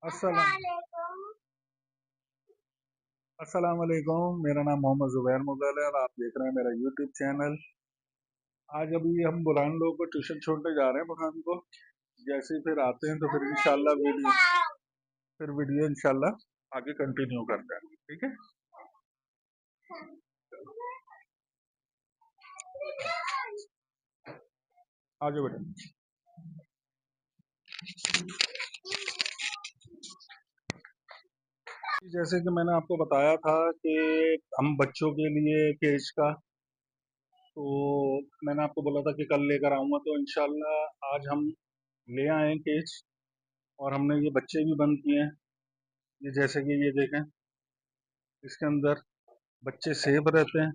अस्सलाम अस्सलाम वालेकुम। मेरा नाम मोहम्मद ज़ुबैर मुग़ल है और आप देख रहे हैं मेरा यूट्यूब चैनल। आज अभी हम बुरहान लोगों को ट्यूशन छोड़ने जा रहे हैं। बुरहान को जैसे ही फिर आते हैं तो फिर वीडियो इंशाल्लाह आगे कंटिन्यू करते हैं। ठीक है, आगे बढ़े। जैसे कि मैंने आपको बताया था कि हम बच्चों के लिए केज का, तो मैंने आपको बोला था कि कल लेकर आऊँगा, तो इंशाल्लाह आज हम ले आए हैं केज। और हमने ये बच्चे भी बंद किए हैं। ये जैसे कि ये देखें, इसके अंदर बच्चे सेफ रहते हैं।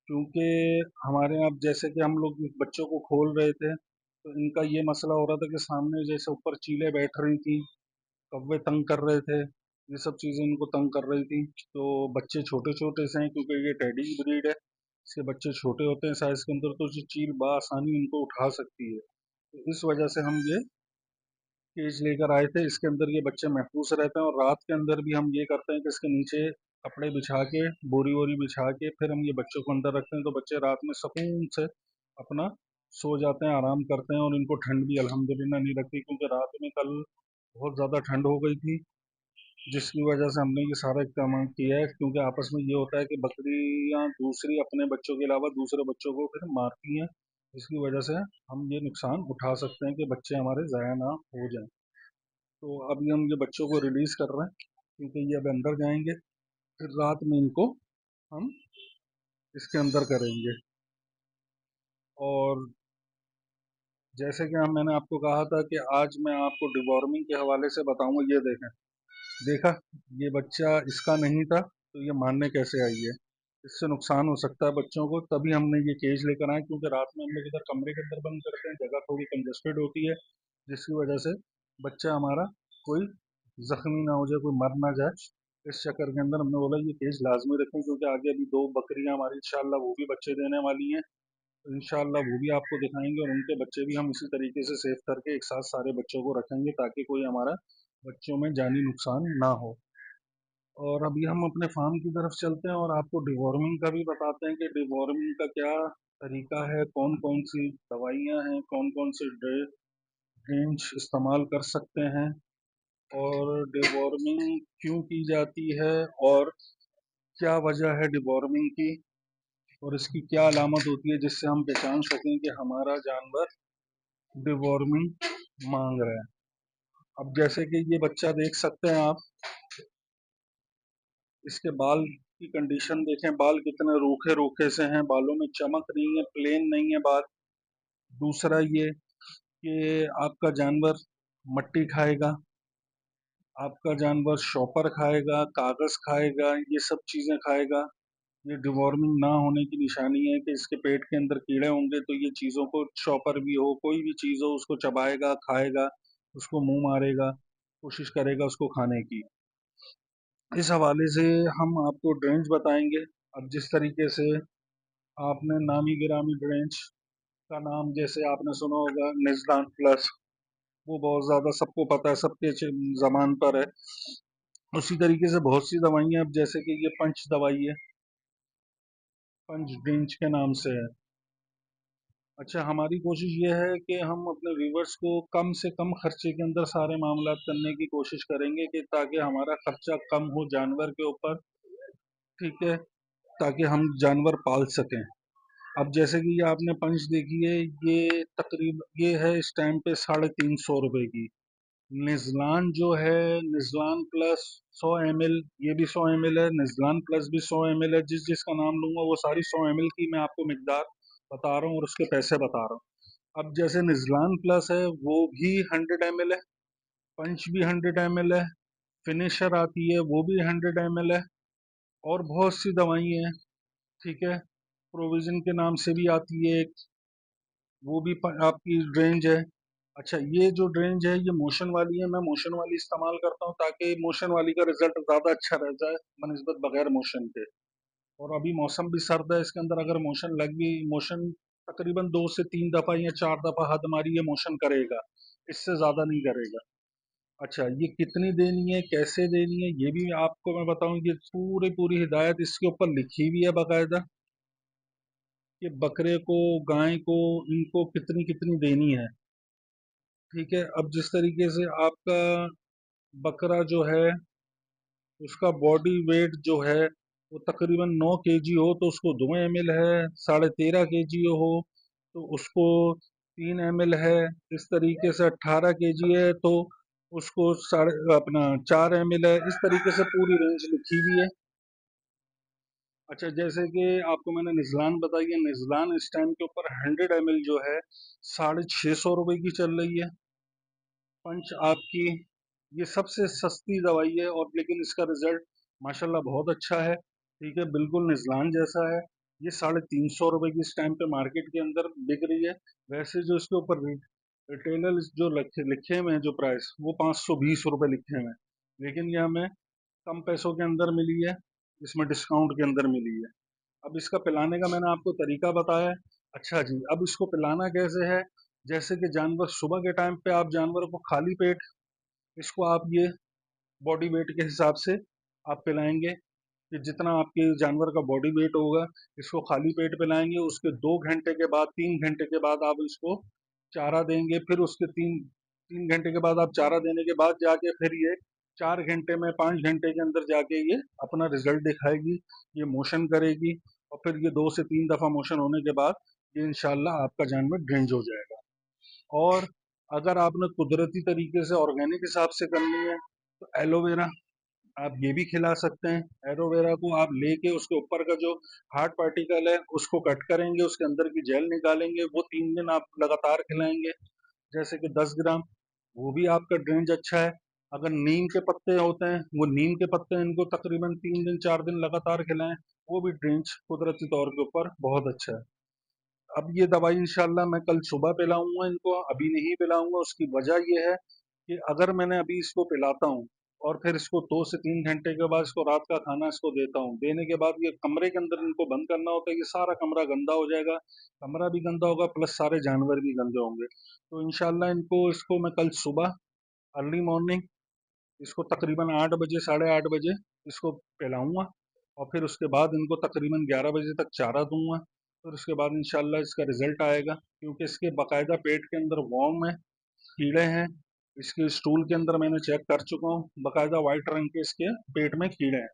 क्योंकि हमारे यहाँ अब जैसे कि हम लोग इस बच्चों को खोल रहे थे, तो इनका ये मसला हो रहा था कि सामने जैसे ऊपर चीलें बैठ रही थी, कौवे तंग कर रहे थे, ये सब चीज़ें इनको तंग कर रही थी। तो बच्चे छोटे छोटे से हैं, क्योंकि ये टेडी ब्रीड है, इसके बच्चे छोटे होते हैं साइज के अंदर, तो ये चील बआसानी इनको उठा सकती है। तो इस वजह से हम ये केज लेकर आए थे। इसके अंदर ये बच्चे महफूज रहते हैं। और रात के अंदर भी हम ये करते हैं कि इसके नीचे कपड़े बिछा के, बोरी वोरी बिछा के, फिर हम ये बच्चों को अंदर रखते हैं, तो बच्चे रात में सुकून से अपना सो जाते हैं, आराम करते हैं। और इनको ठंड भी अल्हम्दुलिल्लाह नहीं लगती, क्योंकि रात में कल बहुत ज़्यादा ठंड हो गई थी, जिसकी वजह से हमने ये सारा इकदाम किया है। क्योंकि आपस में ये होता है कि बकरियां दूसरी अपने बच्चों के अलावा दूसरे बच्चों को फिर मारती हैं, जिसकी वजह से हम ये नुकसान उठा सकते हैं कि बच्चे हमारे ज़ाया ना हो जाएं। तो अभी हम ये बच्चों को रिलीज कर रहे हैं, क्योंकि ये अब अंदर जाएंगे, फिर रात में इनको हम इसके अंदर करेंगे। और जैसे कि मैंने आपको कहा था कि आज मैं आपको डिवॉर्मिंग के हवाले से बताऊंगा। ये देखें, देखा, ये बच्चा इसका नहीं था, तो ये मारने कैसे आई है। इससे नुकसान हो सकता है बच्चों को, तभी हमने ये केज लेकर आए। क्योंकि रात में हम लोग इधर कमरे के अंदर बंद करते हैं, जगह थोड़ी कंजस्टेड होती है, जिसकी वजह से बच्चा हमारा कोई जख्मी ना हो जाए, कोई मर ना जाए। इस चक्कर के अंदर हमने बोला ये केज लाजमी रखें, क्योंकि आगे अभी दो बकरियां हमारी इंशाल्लाह वो भी बच्चे देने वाली हैं, तो इंशाल्लाह वो भी आपको दिखाएंगे। और उनके बच्चे भी हम इसी तरीके से सेव करके एक साथ सारे बच्चों को रखेंगे, ताकि कोई हमारा बच्चों में जानी नुकसान ना हो। और अभी हम अपने फार्म की तरफ चलते हैं और आपको डिवॉर्मिंग का भी बताते हैं कि डिवॉर्मिंग का क्या तरीका है, कौन कौन सी दवाइयाँ हैं, कौन कौन से ड्रेंच इस्तेमाल कर सकते हैं, और डिवॉर्मिंग क्यों की जाती है, और क्या वजह है डिवॉर्मिंग की, और इसकी क्या अलामत होती है जिससे हम पहचान सकें कि हमारा जानवर डिवॉर्मिंग मांग रहा है। अब जैसे कि ये बच्चा देख सकते हैं आप, इसके बाल की कंडीशन देखें, बाल कितने रूखे रूखे से हैं, बालों में चमक नहीं है, प्लेन नहीं है बाल। दूसरा ये कि आपका जानवर मट्टी खाएगा, आपका जानवर शॉपर खाएगा, कागज खाएगा, ये सब चीजें खाएगा। ये डिवॉर्मिंग ना होने की निशानी है कि इसके पेट के अंदर कीड़े होंगे, तो ये चीज़ों को, शॉपर भी हो, कोई भी चीज़ हो, उसको चबाएगा, खाएगा, उसको मुंह मारेगा, कोशिश करेगा उसको खाने की। इस हवाले से हम आपको ड्रेंच बताएंगे। अब जिस तरीके से आपने नामी गिरामी ड्रेंच का नाम जैसे आपने सुना होगा, निज़लान प्लस, वो बहुत ज़्यादा सबको पता है, सबके ज़बान पर है। उसी तरीके से बहुत सी दवाइयाँ, अब जैसे कि ये पंच दवाई है, पंच ड्रेंच के नाम से है। अच्छा, हमारी कोशिश ये है कि हम अपने व्यूवर्स को कम से कम खर्चे के अंदर सारे मामला करने की कोशिश करेंगे, कि ताकि हमारा खर्चा कम हो जानवर के ऊपर। ठीक है, ताकि हम जानवर पाल सकें। अब जैसे कि ये आपने पंच देखी है, ये तकरीब ये है इस टाइम पे 350 रुपए की। निज़लान जो है, निज़लान प्लस 100 ml, ये भी 100 ml है, निज़लान प्लस भी 100 ml है। जिस जिसका नाम लूंगा वो सारी 100 ml की मैं आपको मिकदार बता रहा हूँ और उसके पैसे बता रहा हूँ। अब जैसे निज़लान प्लस है, वो भी 100 ml है, पंच भी 100 ml है, फिनिशर आती है वो भी 100 ml है, और बहुत सी दवाइयाँ हैं। ठीक है, प्रोविजन के नाम से भी आती है एक, वो भी आपकी रेंज है। अच्छा, ये जो रेंज है ये मोशन वाली है, मैं मोशन वाली इस्तेमाल करता हूँ, ताकि मोशन वाली का रिजल्ट ज़्यादा अच्छा रहता है बनस्बत बगैर मोशन के। और अभी मौसम भी सर्द है, इसके अंदर अगर मोशन लग भी, मोशन तकरीबन 2 से 3 दफ़ा या 4 दफ़ा हद हमारी ये मोशन करेगा, इससे ज़्यादा नहीं करेगा। अच्छा, ये कितनी देनी है, कैसे देनी है, ये भी आपको मैं बताऊं। ये पूरी हिदायत इसके ऊपर लिखी हुई है बाकायदा, कि बकरे को, गाय को, इनको कितनी कितनी देनी है। ठीक है। अब जिस तरीके से आपका बकरा जो है, उसका बॉडी वेट जो है वो तकरीबन 9 kg हो तो उसको 2 ml है, 13.5 kg हो तो उसको 3 ml है, इस तरीके से 18 kg है तो उसको साढ़े अपना 4 ml है, इस तरीके से पूरी रेंज लिखी हुई है। अच्छा, जैसे कि आपको मैंने निजलान बताई है, निजलान इस टाइम के ऊपर 100 ml जो है 650 रुपए की चल रही है। पंच आपकी, ये सबसे सस्ती दवाई है, और लेकिन इसका रिजल्ट माशाल्लाह बहुत अच्छा है। ठीक है, बिल्कुल निजलान जैसा है। ये 350 रुपए की इस टाइम पे मार्केट के अंदर बिक रही है। वैसे जो इसके ऊपर रिटेलर जो लिखे हुए हैं जो प्राइस, वो 520 रुपए लिखे हुए हैं, लेकिन ये हमें कम पैसों के अंदर मिली है, इसमें डिस्काउंट के अंदर मिली है। अब इसका पिलाने का मैंने आपको तरीका बताया है। अच्छा जी, अब इसको पिलाना कैसे है। जैसे कि जानवर सुबह के टाइम पे आप जानवर को खाली पेट, इसको आप ये बॉडी वेट के हिसाब से आप पिलाएंगे, कि जितना आपके जानवर का बॉडी वेट होगा, इसको खाली पेट पिलाएंगे। उसके 2 घंटे के बाद, 3 घंटे के बाद आप इसको चारा देंगे। फिर उसके तीन तीन घंटे के बाद आप चारा देने के बाद जाके फिर ये 4 घंटे में, 5 घंटे के अंदर जाके ये अपना रिजल्ट दिखाएगी। ये मोशन करेगी, और फिर ये 2 से 3 दफा मोशन होने के बाद ये इंशाल्लाह आपका जानवर ड्रेंज हो जाएगा। और अगर आपने कुदरती तरीके से ऑर्गेनिक हिसाब से करनी है तो एलोवेरा आप ये भी खिला सकते हैं। एलोवेरा को आप लेके उसके ऊपर का जो हार्ड पार्टिकल है उसको कट करेंगे, उसके अंदर की जेल निकालेंगे, वो 3 दिन आप लगातार खिलाएंगे, जैसे कि 10 ग्राम, वो भी आपका ड्रेंज अच्छा है। अगर नीम के पत्ते होते हैं, वो नीम के पत्ते इनको तकरीबन 3 दिन 4 दिन लगातार खिलाएं, वो भी ड्रेंज कुदरती तौर के ऊपर बहुत अच्छा है। अब ये दवाई इंशाल्लाह मैं कल सुबह पिलाऊंगा इनको, अभी नहीं पिलाऊंगा। उसकी वजह ये है कि अगर मैंने अभी इसको पिलाता हूँ और फिर इसको 2 से 3 घंटे के बाद इसको रात का खाना इसको देता हूँ, देने के बाद ये कमरे के अंदर इनको बंद करना होता है, ये सारा कमरा गंदा हो जाएगा, कमरा भी गंदा होगा प्लस सारे जानवर भी गंदे होंगे। तो इंशाल्लाह इनको, इसको मैं कल सुबह अर्ली मॉर्निंग इसको तकरीबन 8 बजे, 8:30 बजे इसको पिलाऊंगा, और फिर उसके बाद इनको तकरीबन 11 बजे तक चारा दूंगा। फिर उसके बाद इंशाल्लाह इसका रिजल्ट आएगा, क्योंकि इसके बाकायदा पेट के अंदर वॉर्म है, कीड़े हैं। इसके स्टूल के अंदर मैंने चेक कर चुका हूँ, बाकायदा वाइट रंग के इसके पेट में कीड़े हैं।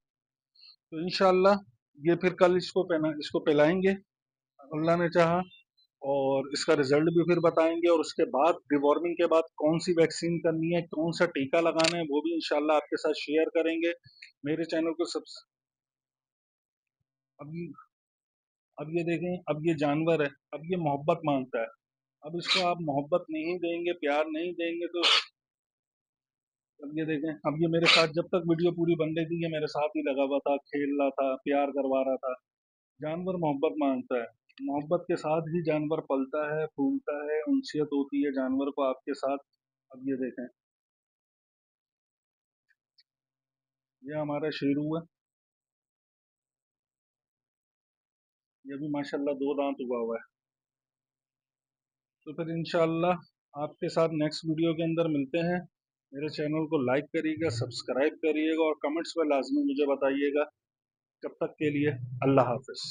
तो इंशाल्लाह ये फिर कल इसको पिलाएंगे अल्लाह ने चाहा, और इसका रिजल्ट भी फिर बताएंगे। और उसके बाद डिवॉर्मिंग के बाद कौन सी वैक्सीन करनी है, कौन सा टीका लगाना है, वो भी इंशाल्लाह आपके साथ शेयर करेंगे। मेरे चैनल को सब, अब ये अब ये देखें, अब ये जानवर है, अब ये मोहब्बत मांगता है। अब इसको आप मोहब्बत नहीं देंगे, प्यार नहीं देंगे तो, अब ये देखें, अब ये मेरे साथ जब तक वीडियो पूरी बन रही थी ये मेरे साथ ही लगा हुआ था, खेल रहा था, प्यार करवा रहा था। जानवर मोहब्बत मांगता है, मोहब्बत के साथ ही जानवर पलता है, फूलता है, उनसियत होती है जानवर को आपके साथ। अब ये देखें, ये हमारा शेरू है, ये भी माशाल्लाह 2 दांत हुआ हुआ है। तो फिर इंशाल्लाह आपके साथ नेक्स्ट वीडियो के अंदर मिलते हैं। मेरे चैनल को लाइक करिएगा, सब्सक्राइब करिएगा, और कमेंट्स में लाजमी मुझे बताइएगा। तब तक के लिए अल्लाह हाफिज।